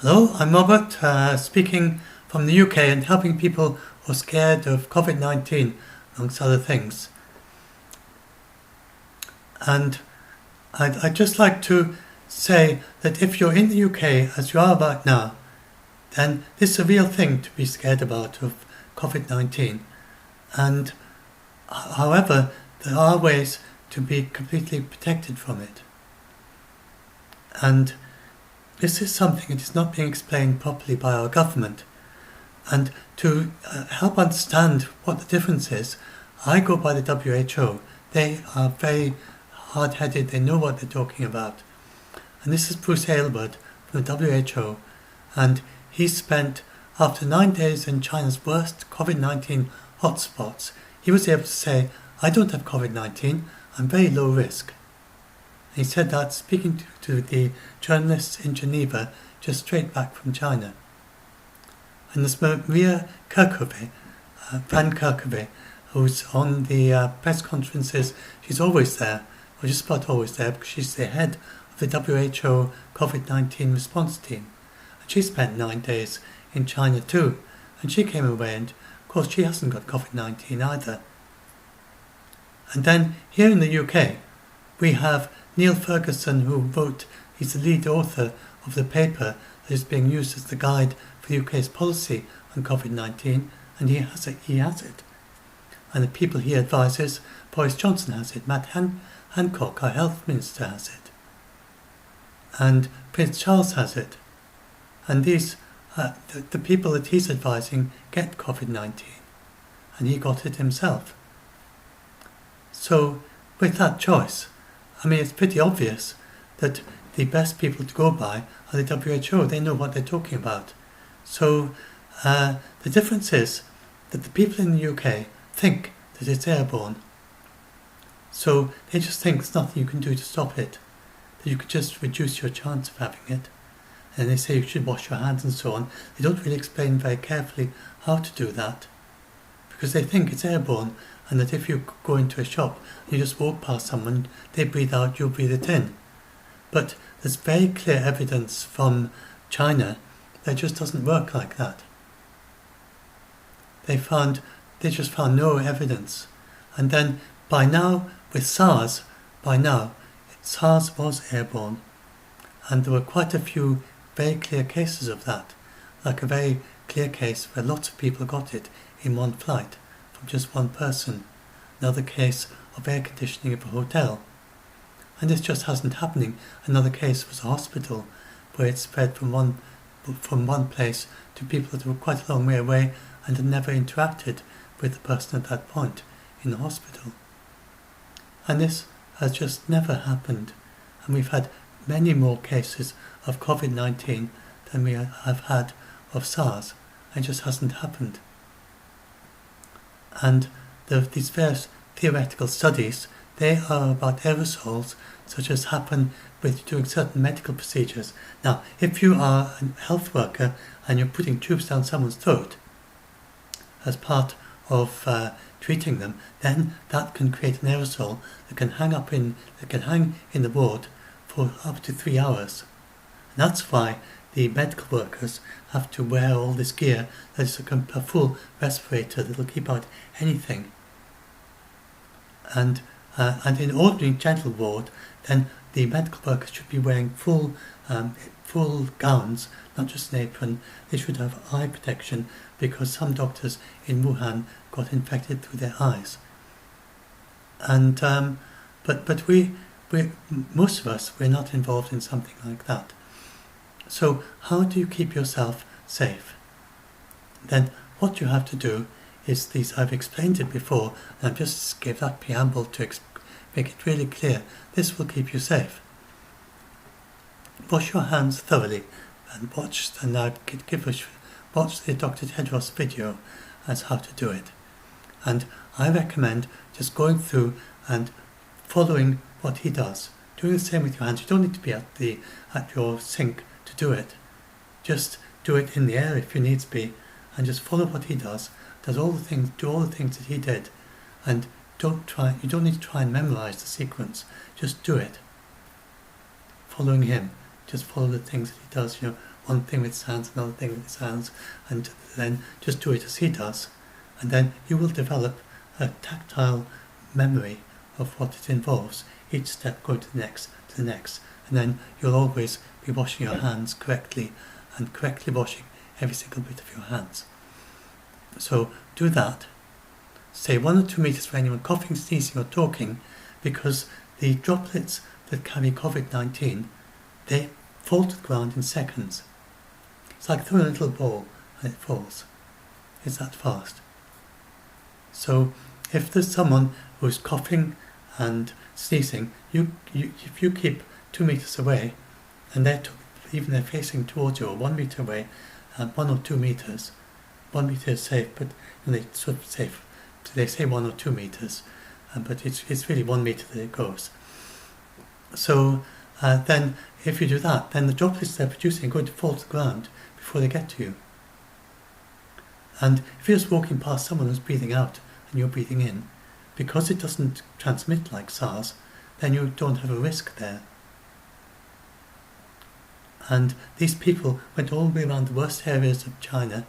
Hello, I'm Robert, speaking from the UK and helping people who are scared of COVID-19, amongst other things. And I'd just like to say that if you're in the UK, as you are right now, then this is a real thing to be scared about of COVID-19. And however, there are ways to be completely protected from it. And this is something that is not being explained properly by our government. And to help understand what the difference is, I go by the WHO. They are very hard-headed, they know what they're talking about. And this is Bruce Aylward from the WHO, and he spent, after 9 days in China's worst COVID-19 hotspots, he was able to say, I don't have COVID-19, I'm very low risk. He said that speaking to the journalists in Geneva, just straight back from China. And there's Maria Kirkove, Fran Kirkove, who's on the press conferences. She's always there, or just about always there, because she's the head of the WHO COVID-19 response team. And she spent 9 days in China too. And she came away, and of course she hasn't got COVID-19 either. And then here in the UK, we have Neil Ferguson, who wrote, he's the lead author of the paper that is being used as the guide for the UK's policy on COVID-19, and he has it. And the people he advises, Boris Johnson has it, Matt Hancock, our health minister, has it. And Prince Charles has it. And these, the people that he's advising get COVID-19, and he got it himself. So, with that choice, I mean, it's pretty obvious that the best people to go by are the WHO. They know what they're talking about. So the difference is that the people in the UK think that it's airborne. So they just think there's nothing you can do to stop it, that you could just reduce your chance of having it. And they say you should wash your hands and so on. They don't really explain very carefully how to do that, because they think it's airborne, and that if you go into a shop and you just walk past someone, they breathe out, you'll breathe it in. But there's very clear evidence from China that it just doesn't work like that. They just found no evidence. And then by now, with SARS, SARS was airborne. And there were quite a few very clear cases of that, like a very clear case where lots of people got it in one flight, from just one person. Another case of air conditioning of a hotel. And this just hasn't happening. Another case was a hospital where it spread from one place to people that were quite a long way away and had never interacted with the person at that point in the hospital. And this has just never happened. And we've had many more cases of COVID-19 than we have had of SARS. It just hasn't happened. And these various theoretical studies, they are about aerosols, such as happen with doing certain medical procedures. Now, if you are a health worker and you're putting tubes down someone's throat as part of treating them, then that can create an aerosol that can hang in the ward for up to 3 hours. And that's why the medical workers have to wear all this gear that is a full respirator that will keep out anything. And in ordinary general ward, then the medical workers should be wearing full gowns, not just an apron. They should have eye protection, because some doctors in Wuhan got infected through their eyes. And but we most of us, we're not involved in something like that. So how do you keep yourself safe? Then what you have to do is these. I've explained it before, and I've just gave that preamble to make it really clear. This will keep you safe. Wash your hands thoroughly, and watch the Dr. Tedros video as how to do it. And I recommend just going through and following what he does. Doing the same with your hands. You don't need to be at your sink to do it. Just do it in the air if you needs be, and just follow what he does. Do all the things that he did, and you don't need to try and memorize the sequence. Just do it, following him. just follow the things that he does, one thing with his hands, another thing with his hands, and then just do it as he does. And then you will develop a tactile memory of what it involves, each step going to the next, and then you'll always be washing your hands correctly and correctly washing every single bit of your hands. So do that. Stay 1 or 2 meters from anyone coughing, sneezing or talking, because the droplets that carry COVID-19, they fall to the ground in seconds. It's like throwing a little ball and it falls. It's that fast. So if there's someone who's coughing and sneezing, if you keep 2 meters away, and even they're facing towards you, or 1 meter away, 1 or 2 meters. 1 meter is safe, but they sort of safe. So they say 1 or 2 meters, but it's really 1 meter that it goes. So then, if you do that, then the droplets they're producing are going to fall to the ground before they get to you. And if you're just walking past someone who's breathing out and you're breathing in, because it doesn't transmit like SARS, then you don't have a risk there. And these people went all the way around the worst areas of China,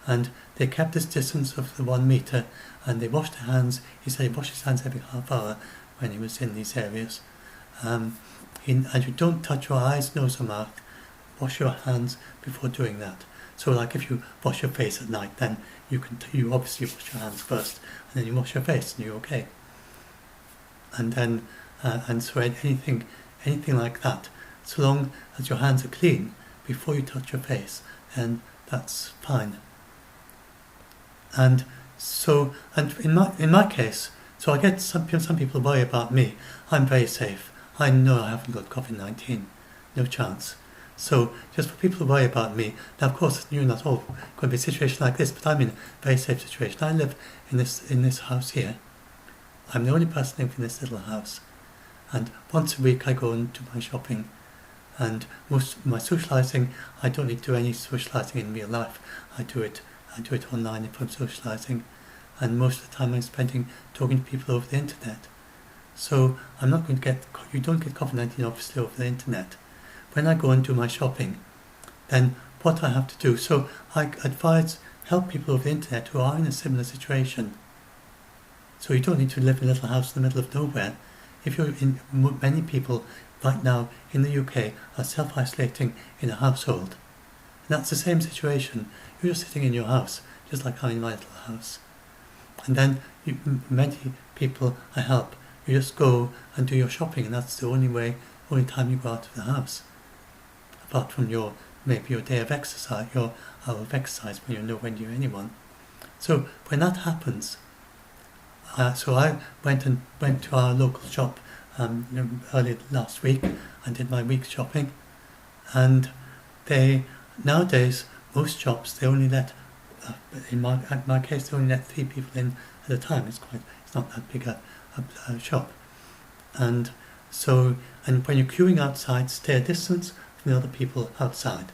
and they kept this distance of the 1 meter, and they washed their hands. He said he washed his hands every half hour when he was in these areas. And you don't touch your eyes, nose or mouth. Wash your hands before doing that. So like if you wash your face at night, then you obviously wash your hands first, and then you wash your face and you're okay. And then so anything like that, so long as your hands are clean before you touch your face, then that's fine. And in my case, so I get some people worry about me. I'm very safe. I know I haven't got COVID-19, no chance. So just for people to worry about me, now of course you're not all going to be a situation like this, but I'm in a very safe situation. I live in this house here. I'm the only person living in this little house, and once a week I go and do my shopping, and most of my socialising, I don't need to do any socialising in real life. I do it online if I'm socialising, and most of the time I'm spending talking to people over the internet. So I'm not going to you don't get COVID-19 obviously over the internet. When I go and do my shopping, then what I have to do, so I help people over the internet who are in a similar situation. So you don't need to live in a little house in the middle of nowhere. If you're in, many people right now in the UK are self-isolating in a household. And that's the same situation. You're just sitting in your house, just like I'm in my little house. And then many people I help, you just go and do your shopping, and that's the only time you go out of the house. Apart from maybe your day of exercise, your hour of exercise when you know when you're anyone. So when that happens, so I went to our local shop early last week and did my week's shopping, and nowadays most shops they only let in my case they only let 3 people in at a time. It's not that big a shop, and when you're queuing outside, stay a distance from the other people outside.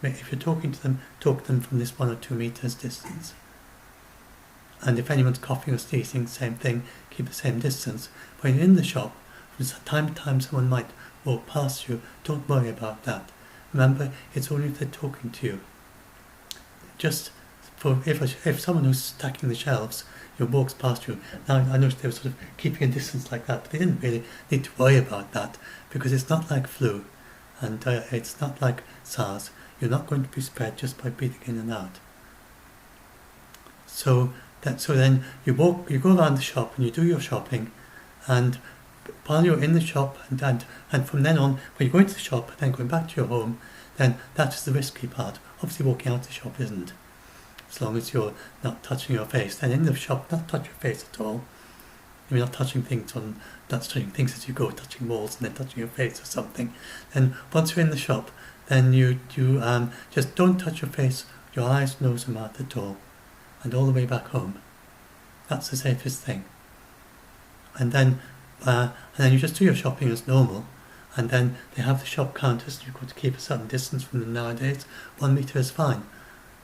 If you're talking to them, talk to them from this 1 or 2 meters distance. And if anyone's coughing or sneezing, same thing, keep the same distance. When you're in the shop, from time to time someone might walk past you, don't worry about that. Remember, it's only if they're talking to you. Just if someone who's stacking the shelves walks past you, now I noticed they were sort of keeping a distance like that, but they didn't really need to worry about that, because it's not like flu, and it's not like SARS. You're not going to be spread just by breathing in and out. So then you go around the shop and you do your shopping, and while you're in the shop and from then on, when you go into the shop and then going back to your home, then that is the risky part. Obviously walking out the shop isn't, as long as you're not touching your face. Then in the shop, not touch your face at all. You're not touching things as you go, touching walls and then touching your face or something. Then once you're in the shop, then you just don't touch your face, your eyes, nose and mouth at all, and all the way back home. That's the safest thing. And then you just do your shopping as normal, and then they have the shop counters. You've got to keep a certain distance from them nowadays. 1 meter is fine,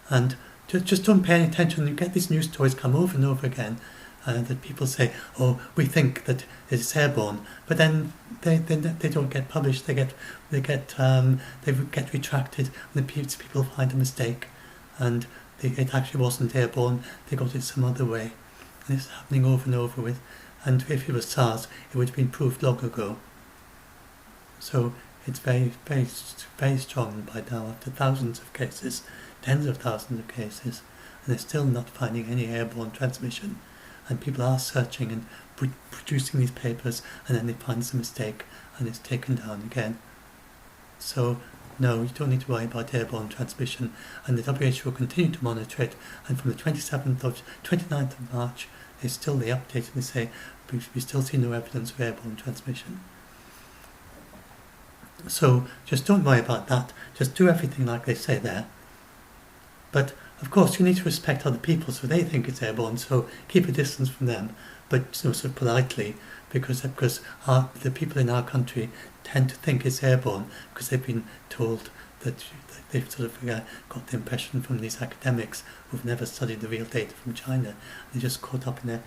and just don't pay any attention. You get these news stories come over and over again that people say, oh, we think that it's airborne, but then they don't get published. They get retracted, and the people find a mistake, and it actually wasn't airborne. They got it some other way, and it's happening over and over with. And if it was SARS, it would have been proved long ago. So it's very, very, very strong by now, after thousands of cases, tens of thousands of cases, and they're still not finding any airborne transmission. And people are searching and producing these papers, and then they find a mistake, and it's taken down again. So no, you don't need to worry about airborne transmission, and the WHO will continue to monitor it. And from the 29th of March, they update and they say we still see no evidence of airborne transmission. So just don't worry about that. Just do everything like they say there. But of course, you need to respect other people, so they think it's airborne. So keep a distance from them, but sort of politely, because the people in our country tend to think it's airborne because they've been told that they've sort of got the impression from these academics who've never studied the real data from China. They're just caught up in their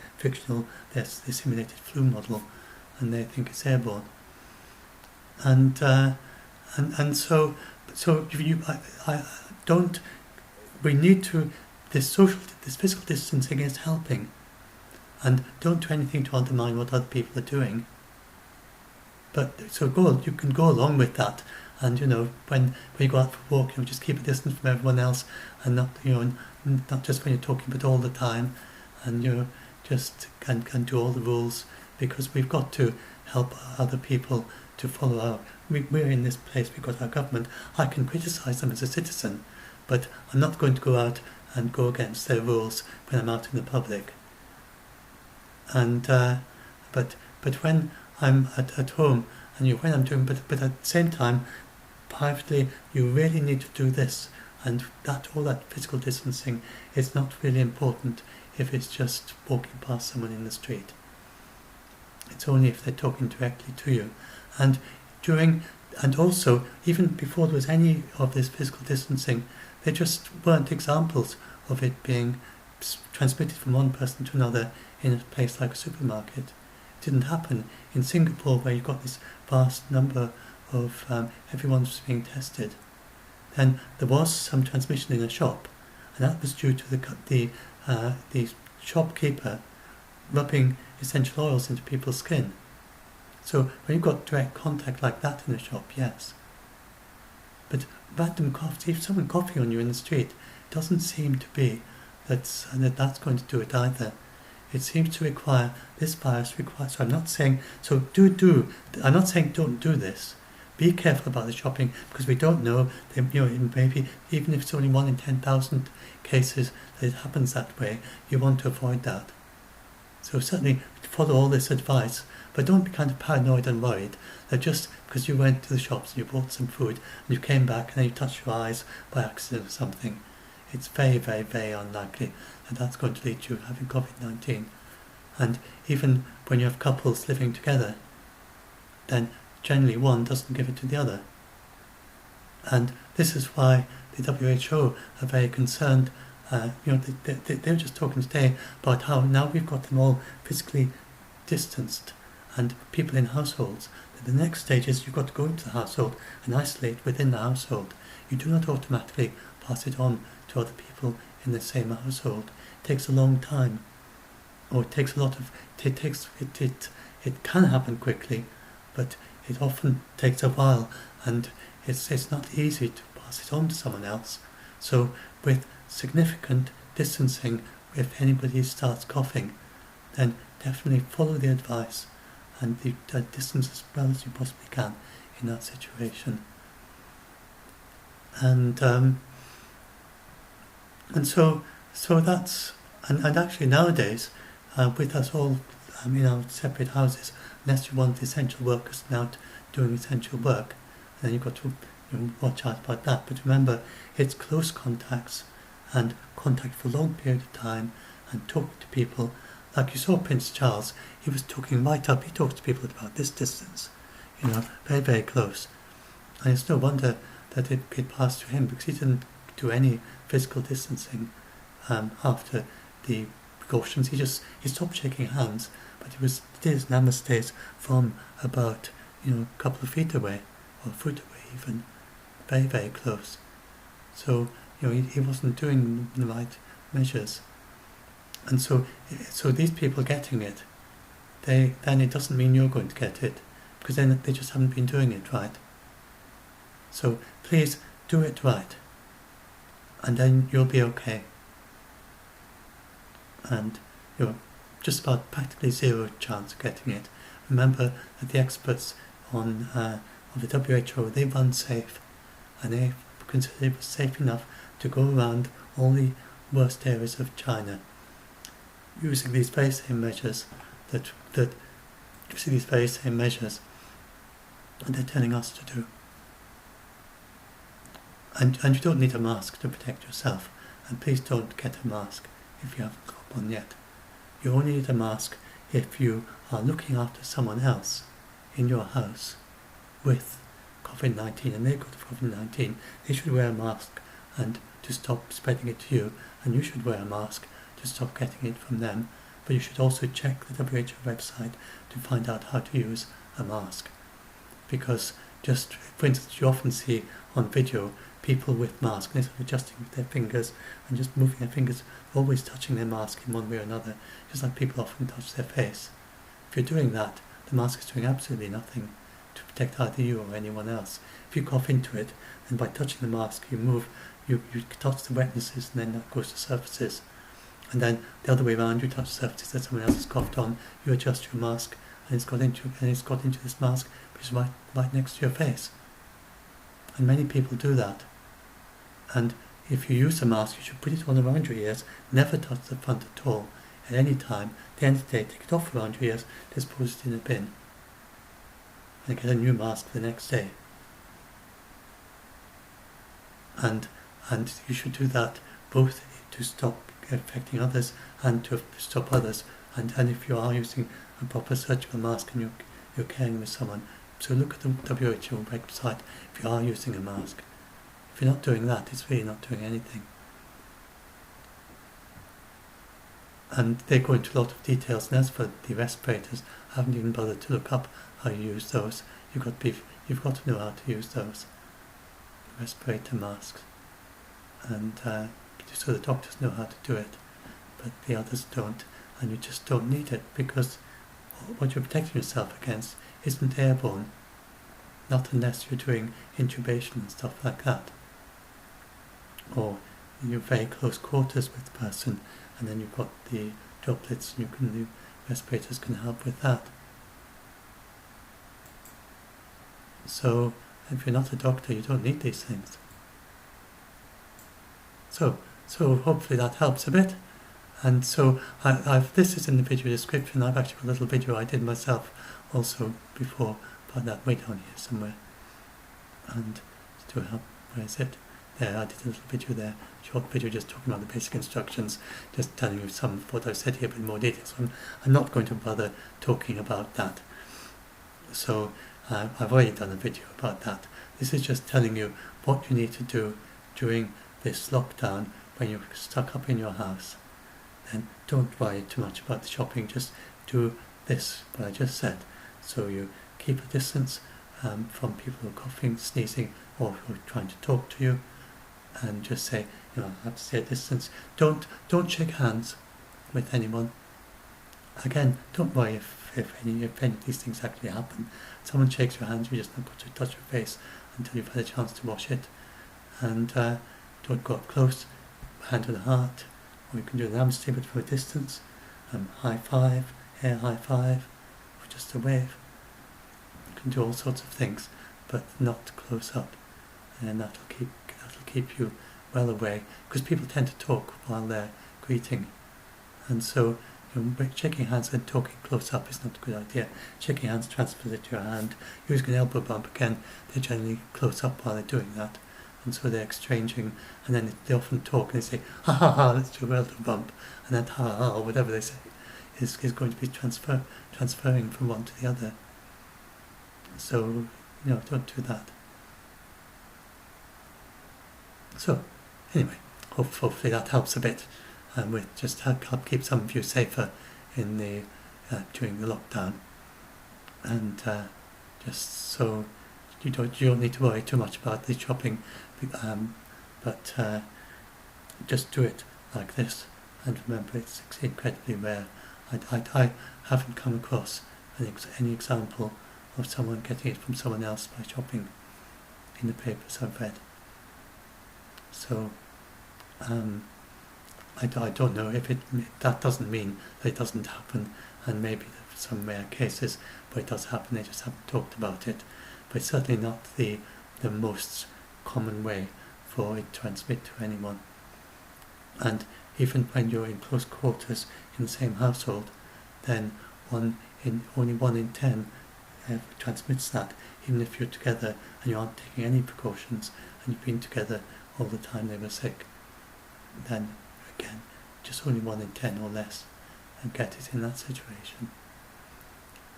their simulated flu model, and they think it's airborne. And so I don't. We need to. This physical distancing is helping, and don't do anything to undermine what other people are doing. But so you can go along with that, and when you go out for a walk, just keep a distance from everyone else, and not not just when you're talking, but all the time, and just can do all the rules, because we've got to help other people to follow we're in this place, we've got our government. I can criticise them as a citizen, but I'm not going to go out and go against their rules when I'm out in the public. And but when I'm at home, and when I'm doing, but at the same time, privately, you really need to do this, and all that physical distancing is not really important if it's just walking past someone in the street. It's only if they're talking directly to you. And also, even before there was any of this physical distancing, there just weren't examples of it being transmitted from one person to another in a place like a supermarket. It didn't happen in Singapore, where you've got this vast number of everyone's being tested. Then there was some transmission in a shop, and that was due to the shopkeeper rubbing essential oils into people's skin. So when you've got direct contact like that in a shop, yes. But random coughs, if someone coughing on you in the street, doesn't seem to be that's going to do it either. It seems to require, this virus requires, so I'm not saying, I'm not saying don't do this. Be careful about the shopping, because we don't know, maybe even if it's only 1 in 10,000 cases that it happens that way, you want to avoid that. So certainly follow all this advice, but don't be kind of paranoid and worried that just because you went to the shops and you bought some food and you came back and then you touched your eyes by accident or something, it's very, very, very unlikely that that's going to lead to you having COVID-19. And even when you have couples living together, then generally one doesn't give it to the other. And this is why the WHO are very concerned. They were just talking today about how now we've got them all physically distanced, and people in households. The next stage is you've got to go into the household and isolate within the household. You do not automatically pass it on to other people in the same household. It takes a long time, or it takes a lot of. It can happen quickly, but it often takes a while, and it's not easy to pass it on to someone else. So with significant distancing, if anybody starts coughing, then definitely follow the advice and distance as well as you possibly can in that situation. And so that's, and actually nowadays, with us all in our separate houses, unless you want essential workers now doing essential work, then you've got to watch out about that. But remember, it's close contacts and contact for a long period of time and talking to people. Like you saw Prince Charles, he was talking right up, he talks to people about this distance, very, very close. And it's no wonder that it passed to him, because he didn't do any physical distancing after the precautions. He stopped shaking hands, but he did his namaste from about a couple of feet away, or a foot away even, very, very close. So he wasn't doing the right measures, and so these people getting it, then it doesn't mean you're going to get it, because then they just haven't been doing it right. So please do it right, and then you'll be okay. And just about practically zero chance of getting it. Remember that the experts of the WHO, they run safe, and they consider it was safe enough to go around all the worst areas of China using these very same measures that they're telling us to do. And you don't need a mask to protect yourself, and please don't get a mask if you haven't got one yet. You only need a mask if you are looking after someone else in your house with COVID-19, and they've got COVID-19. They should wear a mask and to stop spreading it to you, and you should wear a mask to stop getting it from them. But you should also check the WHO website to find out how to use a mask, because just for instance, you often see on video people with masks, and they're sort of adjusting with their fingers and just moving their fingers, always touching their mask in one way or another, just like people often touch their face. If you're doing that, the mask is doing absolutely nothing to protect either you or anyone else. If you cough into it, then by touching the mask you touch the wetnesses, and then that goes to surfaces. And then the other way around, you touch surfaces that someone else has coughed on, you adjust your mask, and it's got into this mask, which is right next to your face. And many people do that. And if you use a mask, you should put it on around your ears, never touch the front at all, at any time. At the end of the day, take it off around your ears, dispose it in a bin, and get a new mask the next day. And you should do that both to stop affecting others and to stop others. And if you are using a proper surgical mask and you're caring with someone, so look at the WHO website if you are using a mask. If you're not doing that, it's really not doing anything. And they go into a lot of details, and as for the respirators, I haven't even bothered to look up how you use those. You've got to know how to use those respirator masks, and so the doctors know how to do it, but the others don't, and you just don't need it, because what you're protecting yourself against isn't airborne, not unless you're doing intubation and stuff like that, or you're very close quarters with the person, and then you've got the droplets, and the respirators can help with that. So if you're not a doctor, you don't need these things. So hopefully that helps a bit. And so this is in the video description. I've actually got a little video I did myself also before, about that way down here somewhere. And to help, where is it? There, I did a little video there, short video just talking about the basic instructions, just telling you some of what I've said here, but in more detail. So I'm not going to bother talking about that. So I've already done a video about that. This is just telling you what you need to do during this lockdown when you're stuck up in your house. Then don't worry too much about the shopping, just do this, what I just said. So you keep a distance from people who are coughing, sneezing, or who are trying to talk to you, and just say, I have to stay a distance. Don't shake hands with anyone. Again, don't worry if any of these things actually happen. Someone shakes your hand, you just not got to touch your face until you've had a chance to wash it. And don't go up close, hand to the heart, or you can do an namaste but from a distance, high five, air high five, or just a wave. You can do all sorts of things, but not close up, and that'll keep you well away, because people tend to talk while they're greeting, and so shaking hands and talking close up is not a good idea. Shaking hands transfers it to your hand. Using an elbow bump, again, they're generally close up while they're doing that, and so they're exchanging, and then they often talk and they say, ha ha ha, let's do a elbow bump, and that ha ha, or whatever they say, is going to be transferring from one to the other. So, don't do that. So, anyway, hopefully that helps a bit. and with just help keep some of you safer in the during the lockdown, and just so you don't need to worry too much about the shopping, but just do it like this, and remember it's incredibly rare. I haven't come across any example of someone getting it from someone else by shopping in the papers I've read. So I don't know if that doesn't mean that it doesn't happen, and maybe there's some rare cases where it does happen, they just haven't talked about it, but it's certainly not the most common way for it to transmit to anyone. And even when you're in close quarters in the same household, then only 1 in 10 transmits that, even if you're together and you aren't taking any precautions and you've been together all the time they were sick. Then again, just only 1 in 10 or less and get it in that situation.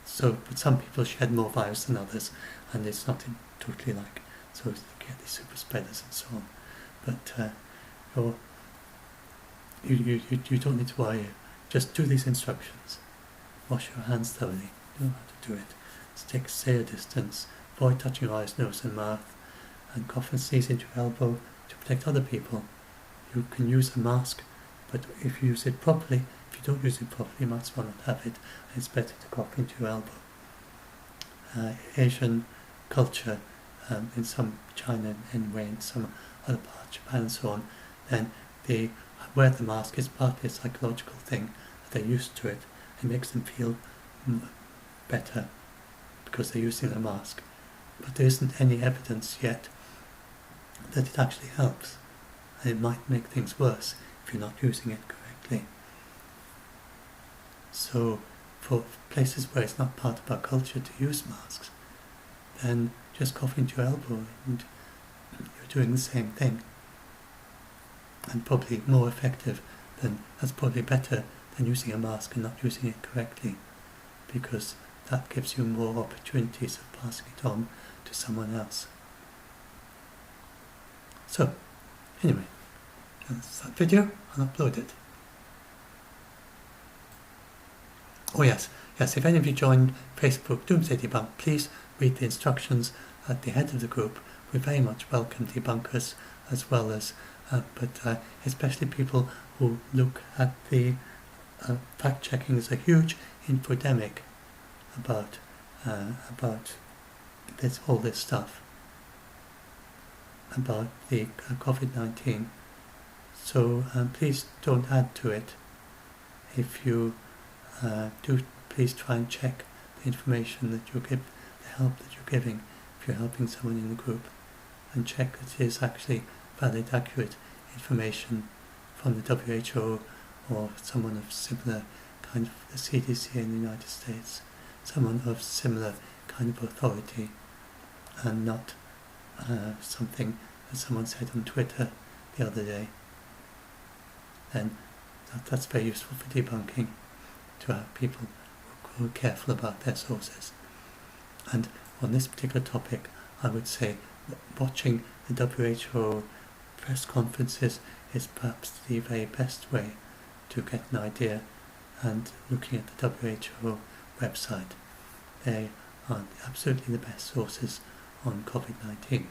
So, but some people shed more virus than others, and it's not totally like, so you get these super spreaders and so on. But you don't need to worry. Just do these instructions. Wash your hands thoroughly. You know how to do it. Stay a distance. Avoid touching your eyes, nose and mouth. And cough and sneeze into your elbow to protect other people. You can use a mask, but if you use it properly, if you don't use it properly, you might as well not have it. And it's better to cough into your elbow. Asian culture, in some China anyway, in some other parts, Japan and so on, then they wear the mask. It's partly a psychological thing that they're used to it. It makes them feel better because they're using the mask. But there isn't any evidence yet that it actually helps, and it might make things worse if you're not using it correctly. So for places where it's not part of our culture to use masks, then just cough into your elbow and you're doing the same thing, and probably more effective that's probably better than using a mask and not using it correctly, because that gives you more opportunities of passing it on to someone else. So, anyway, that's that video. I'll upload it. Oh yes, if any of you joined Facebook Doomsday Debunk, please read the instructions at the head of the group. We very much welcome debunkers as well as, but especially people who look at the fact-checking as a huge infodemic about all this stuff about the COVID-19. So please don't add to it. If you do, please try and check the information that you give, the help that you're giving, if you're helping someone in the group, and check that it is actually valid, accurate information from the WHO or someone of similar kind of the CDC in the United States, someone of similar kind of authority, and not something that someone said on Twitter the other day. Then that's very useful for debunking, to have people who are careful about their sources. And on this particular topic, I would say watching the WHO press conferences is perhaps the very best way to get an idea, and looking at the WHO website. They are absolutely the best sources on COVID-19.